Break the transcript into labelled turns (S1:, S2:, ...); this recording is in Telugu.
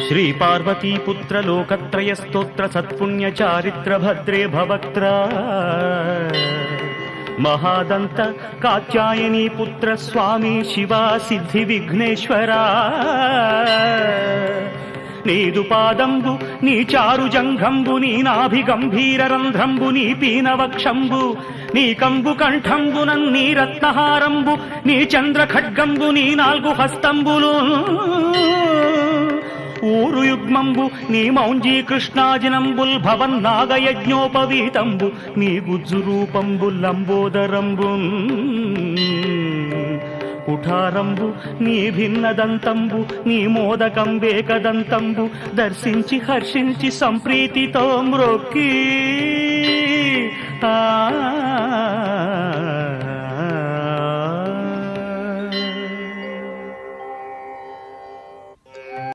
S1: శ్రీ పార్వతీపుత్ర లోకత్రయ స్తోత్ర సత్పుణ్య చారిత్ర భద్రే భవక్త్ర మహాదంత కాత్యాయనీ పుత్ర స్వామి శివా సిద్ధి విఘ్నేశ్వరా నీదు పాదంబు నీ చారు జంఘంబు నీ నాభి గంభీర రంధ్రంబు నీ పీనవక్షంబు నీ కంబు కంఠంబు నన్నీ రత్నహారంబు నీ చంద్ర ఖడ్గంబు నీ నాలుగు హస్తంబులు ఊరు యుగ్మంబు నీ మౌంజీ కృష్ణాజినంబుల్ భవన్ నాగయజ్ఞోపవీతంబు నీ గుజ్జు రూపంబు లంబోదరంబు కుఠారంబు నీ భిన్నదంతంబు నీ మోదకంబేకదంతంబు దర్శించి హర్షించి సంప్రీతితో మ్రొక్కి